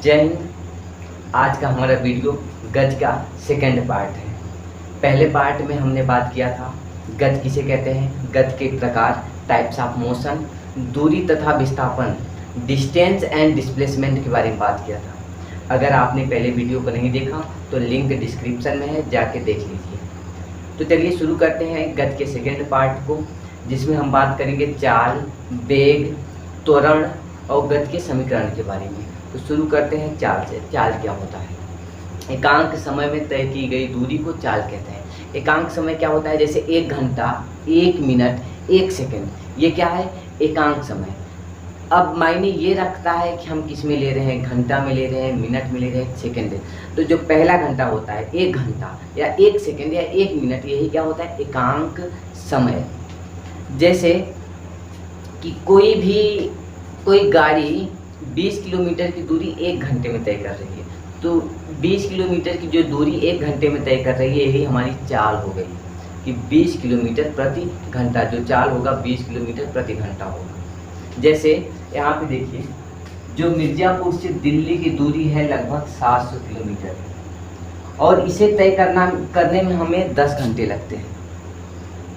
जय हिंद। आज का हमारा वीडियो गज का सेकंड पार्ट है। पहले पार्ट में हमने बात किया था गज किसे कहते हैं, गज के प्रकार, टाइप्स ऑफ मोशन, दूरी तथा विस्थापन, डिस्टेंस एंड डिस्प्लेसमेंट के बारे में बात किया था। अगर आपने पहले वीडियो को नहीं देखा तो लिंक डिस्क्रिप्शन में है, जाके देख लीजिए। तो चलिए शुरू करते हैं गज के सेकंड पार्ट को, जिसमें हम बात करेंगे चाल, वेग, त्वरण और गज के समीकरण के बारे में। तो शुरू करते हैं चाल से। चाल क्या होता है? एकांक समय में तय की गई दूरी को चाल कहते हैं। एकांक समय क्या होता है? जैसे 1 घंटा, 1 मिनट, 1 सेकंड, ये क्या है? एकांक समय। अब मायने ये रखता है कि हम किस में ले रहे हैं, घंटा में ले रहे हैं, मिनट में ले रहे हैं, सेकंड में। तो जो पहला घंटा होता है, 1 घंटा या 1 सेकंड या 1 मिनट, यही क्या होता है? एकांक समय। जैसे कि कोई गाड़ी 20 किलोमीटर की दूरी 1 घंटे में तय कर रही है, तो 20 किलोमीटर की जो दूरी 1 घंटे में तय कर रही है, यही हमारी चाल हो गई कि 20 किलोमीटर प्रति घंटा। जो चाल होगा 20 किलोमीटर प्रति घंटा होगा। जैसे यहाँ पे देखिए, जो मिर्ज़ापुर से दिल्ली की दूरी है लगभग 700 किलोमीटर, और इसे तय करने में हमें 10 घंटे लगते हैं।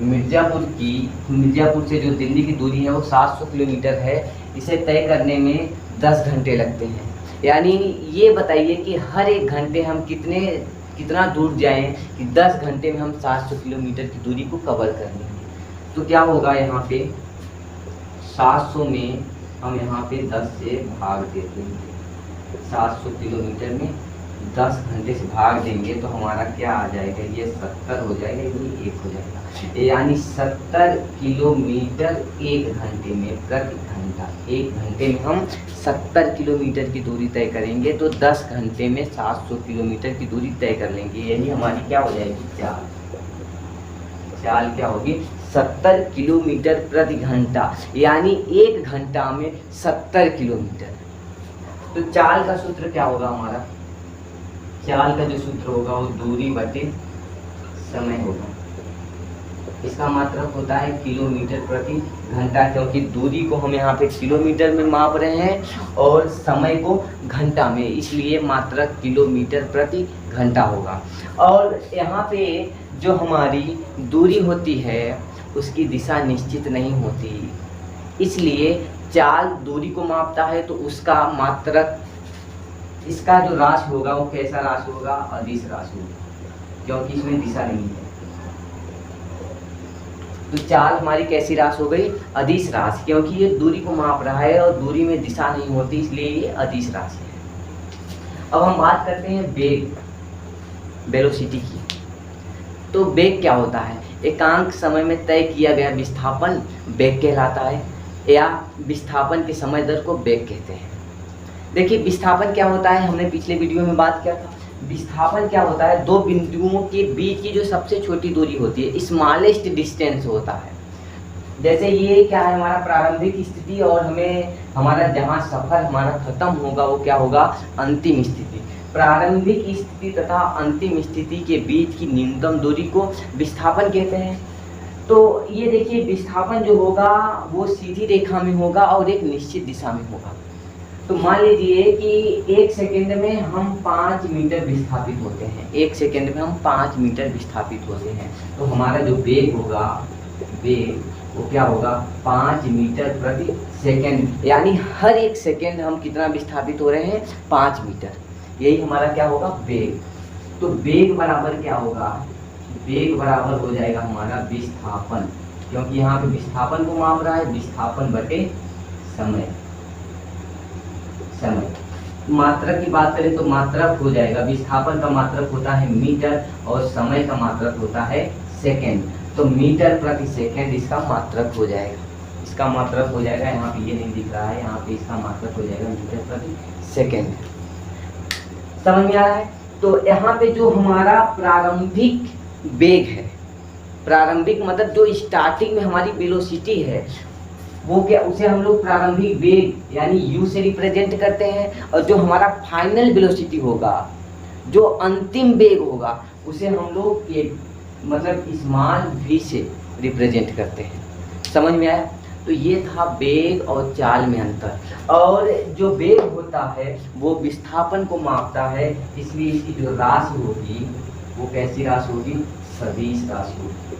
मिर्ज़ापुर से जो दिल्ली की दूरी है वो 700 किलोमीटर है, इसे तय करने में 10 घंटे लगते हैं। यानी ये बताइए कि हर 1 घंटे हम कितना दूर जाएं कि 10 घंटे में हम 700 किलोमीटर की दूरी को कवर कर लेंगे। तो क्या होगा, यहाँ पे 700 में हम यहाँ पे 10 से भाग दे देंगे। 700 किलोमीटर में 10 घंटे से भाग देंगे तो हमारा क्या आ जाएगा? ये 70 हो जाएगा, ये 1 हो जाएगा। यानी 70 किलोमीटर 1 घंटे में प्रति घंटा। 1 घंटे में हम 70 किलोमीटर की दूरी तय करेंगे, तो 10 घंटे में 700 किलोमीटर की दूरी तय कर लेंगे। यानी हमारी क्या हो जाएगी? चाल। चाल क्या होगी? 70 किलोमीटर प्रति घंटा, यानी 1 घंटा में 70 किलोमीटर। तो चाल का सूत्र क्या होगा हमारा? चाल का जो सूत्र होगा वो दूरी बटे समय होगा। इसका मात्रक होता है किलोमीटर प्रति घंटा, क्योंकि दूरी को हम यहाँ पे किलोमीटर में माप रहे हैं और समय को घंटा में, इसलिए मात्रक किलोमीटर प्रति घंटा होगा। और यहाँ पे जो हमारी दूरी होती है उसकी दिशा निश्चित नहीं होती, इसलिए चाल दूरी को मापता है, तो उसका मात्रक, इसका जो राशि होगा वो कैसा राशि होगा? अदिश राशि होगा, क्योंकि इसमें दिशा नहीं है। तो चाल हमारी कैसी राशि हो गई? अदिश राशि, क्योंकि ये दूरी को माप रहा है और दूरी में दिशा नहीं होती, इसलिए ये अदिश राशि है। अब हम बात करते हैं वेग, वेलोसिटी की। तो वेग क्या होता है? एकांक समय में तय किया गया विस्थापन वेग कहलाता है, या विस्थापन के समय दर को वेग कहते हैं। देखिए विस्थापन क्या होता है, हमने पिछले वीडियो में बात किया था। विस्थापन क्या होता है? 2 बिंदुओं के बीच की जो सबसे छोटी दूरी होती है, स्मॉलेस्ट डिस्टेंस होता है। जैसे ये क्या है? हमारा प्रारंभिक स्थिति, और हमें हमारा जहाँ सफर हमारा खत्म होगा वो क्या होगा? अंतिम स्थिति। प्रारंभिक स्थिति तथा अंतिम स्थिति के बीच की न्यूनतम दूरी को विस्थापन कहते हैं। तो ये देखिए, विस्थापन जो होगा वो सीधी रेखा में होगा और एक निश्चित दिशा में होगा। तो मान लीजिए कि 1 सेकंड में हम 5 मीटर विस्थापित होते हैं। 1 सेकंड में हम 5 मीटर विस्थापित होते हैं, तो हमारा जो वेग होगा, वेग वो क्या होगा? 5 मीटर प्रति सेकंड। यानी हर 1 सेकंड हम कितना विस्थापित हो रहे हैं? 5 मीटर। यही हमारा क्या होगा? वेग। तो वेग बराबर क्या होगा? वेग बराबर हो जाएगा हमारा विस्थापन, क्योंकि यहाँ पे विस्थापन को माप रहा है, विस्थापन बटे समय। मात्रक की बात करें तो मात्रक हो जाएगा, विस्थापन का मात्रक होता है मीटर और समय का मात्रक होता है सेकंड। तो मीटर प्रति सेकंड इसका मात्रक हो जाएगा। इसका मात्रक हो जाएगा, यहाँ पे ये नहीं दिख रहा है, यहाँ पे इसका मात्रक हो जाएगा मीटर प्रति सेकंड। समझ में आ रहा है? तो यहाँ पे जो हमारा प्रारंभिक वेग है, प्रारंभिक मतलब जो स्टार्टिंग में हमारी वेलोसिटी है, वो क्या, उसे हम लोग प्रारंभिक वेग यानी u से रिप्रेजेंट करते हैं, और जो हमारा फाइनल वेलोसिटी होगा, जो अंतिम वेग होगा, उसे हम लोग मतलब स्मॉल v से रिप्रेजेंट करते हैं। समझ में आया? तो ये था वेग और चाल में अंतर। और जो वेग होता है वो विस्थापन को मापता है, इसलिए इसकी जो राशि होगी वो कैसी राशि होगी, सदिश राशि होगी,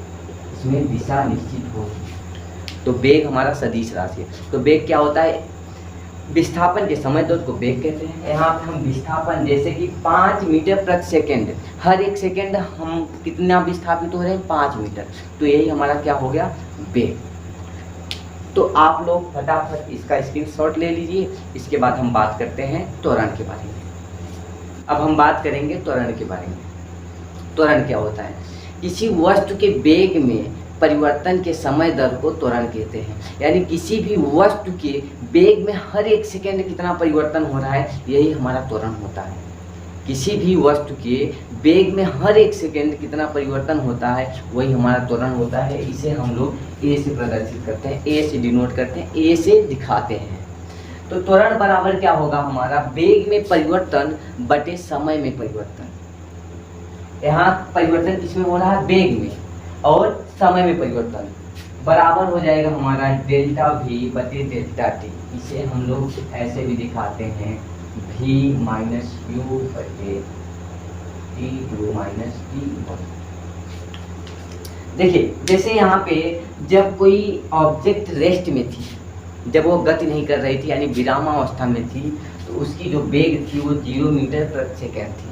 इसमें दिशा निश्चित होगी। तो वेग हमारा सदिश राशि है। तो वेग क्या होता है, विस्थापन के समय तो उसको वेग कहते हैं। यहाँ पे हम विस्थापन जैसे कि 5 मीटर प्रति सेकेंड, हर एक सेकेंड हम कितना विस्थापित हो रहे हैं, 5 मीटर, तो यही हमारा क्या हो गया, वेग। तो आप लोग फटाफट इसका स्क्रीनशॉट ले लीजिए। इसके बाद हम बात करते हैं त्वरण के बारे में। अब हम बात करेंगे त्वरण के बारे में। त्वरण क्या होता है, किसी वस्तु के वेग में परिवर्तन के समय दर को त्वरण कहते हैं। यानी किसी भी वस्तु के वेग में हर एक सेकेंड कितना परिवर्तन हो रहा है, यही हमारा त्वरण होता है। किसी भी वस्तु के वेग में हर एक सेकेंड कितना परिवर्तन होता है, वही हमारा त्वरण होता है। इसे हम लोग ए से प्रदर्शित करते हैं, ए से डिनोट करते हैं, ए से दिखाते हैं। तो त्वरण बराबर क्या होगा हमारा, वेग में परिवर्तन बटे समय में परिवर्तन। यहाँ परिवर्तन किसमें हो रहा है, वेग में, और समय में परिवर्तन बराबर हो जाएगा हमारा डेल्टा वी बटे डेल्टा टी। इसे हम लोग ऐसे भी दिखाते हैं, v माइनस यू बटे T two minus T one. देखिए जैसे यहाँ पे जब कोई ऑब्जेक्ट रेस्ट में थी, जब वो गति नहीं कर रही थी यानी विरामावस्था में थी, तो उसकी जो वेग थी वो 0 मीटर प्रति सेकेंड थी।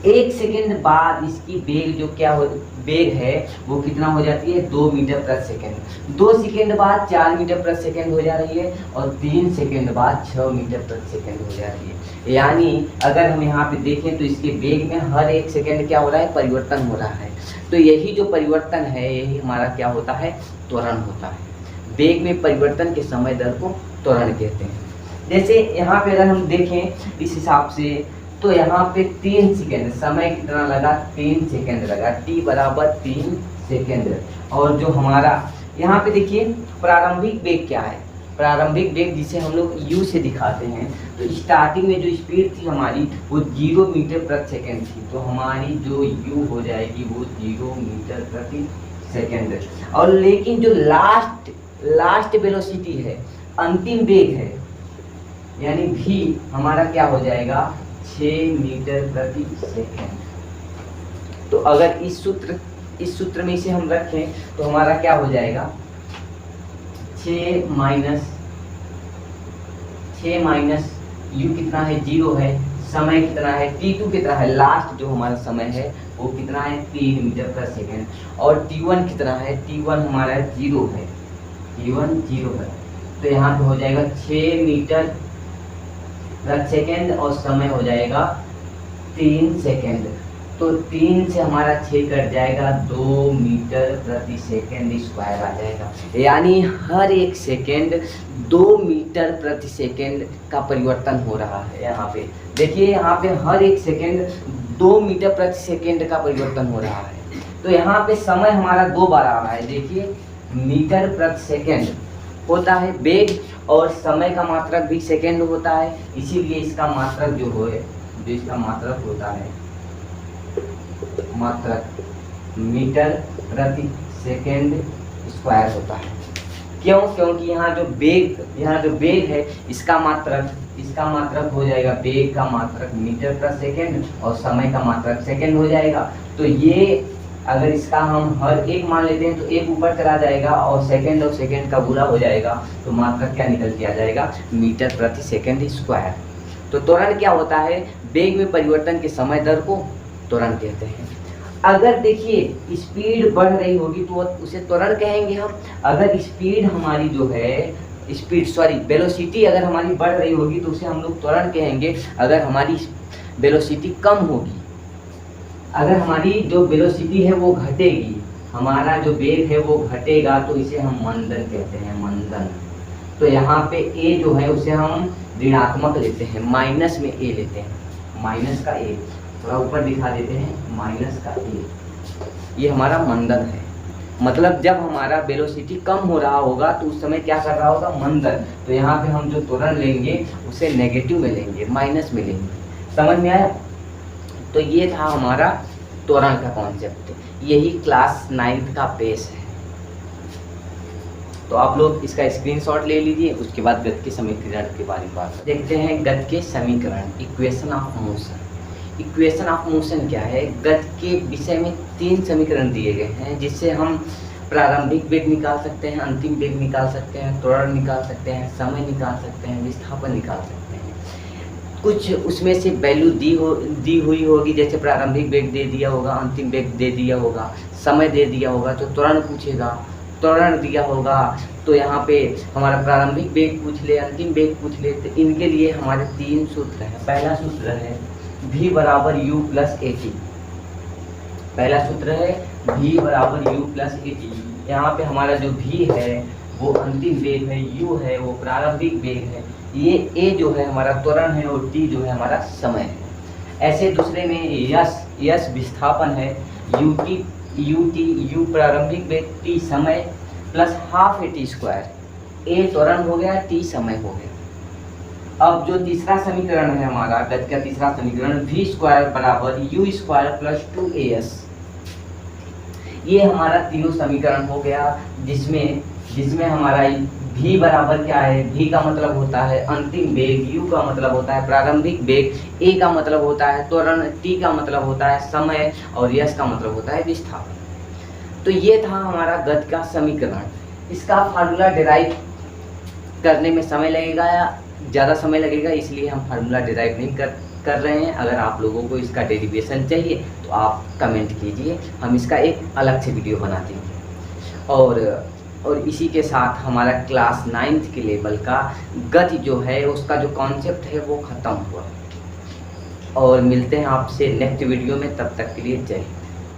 1 सेकेंड बाद इसकी वेग जो क्या हो, वेग है वो कितना हो जाती है, 2 मीटर प्रति सेकेंड। 2 सेकेंड बाद 4 मीटर प्रति सेकेंड हो जा रही है, और 3 सेकेंड बाद 6 मीटर प्रति सेकेंड हो जा रही है। यानी अगर हम यहाँ पे देखें तो इसके वेग में हर 1 सेकेंड क्या हो रहा है, परिवर्तन हो रहा है। तो यही जो परिवर्तन है यही हमारा क्या होता है, त्वरण होता है। वेग में परिवर्तन के समय दर को त्वरण कहते हैं। जैसे यहाँ पे अगर हम देखें इस हिसाब से, तो यहाँ पे 3 सेकेंड, समय कितना लगा, 3 सेकेंड लगा, t बराबर 3 सेकेंड। और जो हमारा यहाँ पे देखिए प्रारंभिक वेग क्या है, प्रारंभिक वेग जिसे हम लोग u से दिखाते हैं, तो स्टार्टिंग में जो स्पीड थी हमारी वो 0 मीटर प्रति सेकेंड थी, तो हमारी जो u हो जाएगी वो 0 मीटर प्रति सेकेंड। और लेकिन जो लास्ट वेलोसिटी है, अंतिम वेग है, यानी v हमारा क्या हो जाएगा, 6 मीटर प्रति सेकेंड। तो अगर इस सूत्र में इसे हम रखें तो हमारा क्या हो जाएगा, 6 माइनस u कितना है, 0 है, समय कितना है, t2 कितना है, लास्ट जो हमारा समय है वो कितना है, 3 मीटर प्रति सेकेंड। और t1 कितना है, t1 हमारा 0 है, t1 0 है। तो यहाँ पे हो जाएगा 6 मीटर प्रति सेकेंड और समय हो जाएगा 3 सेकेंड। तो 3 से हमारा 6 कट जाएगा, 2 मीटर प्रति सेकेंड स्क्वायर आ जाएगा। यानी हर एक सेकेंड 2 मीटर प्रति सेकेंड का परिवर्तन हो रहा है। यहाँ पे देखिए, यहाँ पे हर एक सेकेंड 2 मीटर प्रति सेकेंड का परिवर्तन हो रहा है। तो यहाँ पे समय हमारा 2 बार आ रहा है। देखिए मीटर प्रति सेकेंड होता है वेग, और समय का मात्रक भी सेकेंड होता है, इसीलिए इसका मात्रक जो इसका मात्रक होता है, मात्रक मीटर प्रति सेकेंड स्क्वायर होता है। क्यों? क्योंकि यहाँ जो वेग है इसका मात्रक हो जाएगा, वेग का मात्रक मीटर प्रति सेकेंड और समय का मात्रक सेकेंड हो जाएगा। तो ये अगर इसका हम हर एक मान लेते हैं तो एक ऊपर चला जाएगा और सेकेंड का गुणा हो जाएगा, तो मात्रक क्या निकल के आ जाएगा, मीटर प्रति सेकेंड स्क्वायर। तो त्वरण क्या होता है, वेग में परिवर्तन के समय दर को त्वरण कहते हैं। अगर देखिए स्पीड बढ़ रही होगी तो उसे त्वरण कहेंगे हम। अगर स्पीड हमारी जो है वेलोसिटी अगर हमारी बढ़ रही होगी तो उसे हम लोग त्वरण कहेंगे। अगर हमारी वेलोसिटी कम होगी, अगर हमारी जो वेलोसिटी है वो घटेगी, हमारा जो वेग है वो घटेगा, तो इसे हम मंदन कहते हैं, मंदन। तो यहाँ पे a जो है उसे हम ऋणात्मक लेते हैं, माइनस में a लेते हैं, माइनस का a, थोड़ा ऊपर दिखा देते हैं, माइनस का a। ये हमारा मंदन है। मतलब जब हमारा वेलोसिटी कम हो रहा होगा तो उस समय क्या कर रहा होगा, मंदन। तो यहाँ पे हम जो त्वरण लेंगे उसे नेगेटिव में लेंगे, माइनस में लेंगे। समझ में आया? तो ये था हमारा त्वरण का कॉन्सेप्ट। यही क्लास 9th का बेस है। तो आप लोग इसका स्क्रीनशॉट ले लीजिए, उसके बाद गति के समीकरण के बारे में बात देखते हैं। गति के समीकरण, equation of motion. Equation of motion क्या है? गति के विषय में 3 समीकरण दिए गए हैं, जिससे हम प्रारंभिक वेग निकाल सकते हैं, अंतिम वेग निकाल सकते हैं, त्वरण निकाल सकते हैं, समय निकाल सकते हैं, विस्थापन निकाल सकते हैं। कुछ उसमें से वैल्यू दी हुई होगी, जैसे प्रारंभिक वेग दे दिया होगा, अंतिम वेग दे दिया होगा, समय दे दिया होगा तो त्वरण पूछेगा, त्वरण दिया होगा तो यहाँ पे हमारा प्रारंभिक वेग पूछ ले, अंतिम वेग पूछ ले। तो इनके लिए हमारे 3 सूत्र हैं। पहला सूत्र है v बराबर u प्लस ए टी। पहला सूत्र है v बराबर u प्लस ए टी। यहाँ पे हमारा जो v है वो अंतिम वेग है, u है वो प्रारंभिक वेग है, ये a जो है हमारा त्वरण है और t जो है हमारा समय है। ऐसे दूसरे में यश विस्थापन है, u प्रारंभिक वेग, t समय plus half A T square. a त्वरण हो गया, t समय हो गया। अब जो तीसरा समीकरण है हमारा गति का तीसरा समीकरण, v स्क्वायर बराबर u स्क्वायर प्लस 2as। ये हमारा तीनों समीकरण हो गया, जिसमें हमारा v बराबर क्या है? v का मतलब होता है अंतिम वेग, u का मतलब होता है प्रारंभिक वेग, a का मतलब होता है त्वरण, t का मतलब होता है समय और s का मतलब होता है विस्थापन। तो ये था हमारा गति का समीकरण। इसका फार्मूला डिराइव करने में समय लगेगा या ज़्यादा समय लगेगा, इसलिए हम फार्मूला डिराइव नहीं कर रहे हैं। अगर आप लोगों को इसका डेरिवेशन चाहिए तो आप कमेंट कीजिए, हम इसका एक अलग से वीडियो बना देंगे। और इसी के साथ हमारा क्लास 9th के लेवल का गति जो है उसका जो कॉन्सेप्ट है वो ख़त्म हुआ। और मिलते हैं आपसे नेक्स्ट वीडियो में, तब तक के लिए जय हिंद।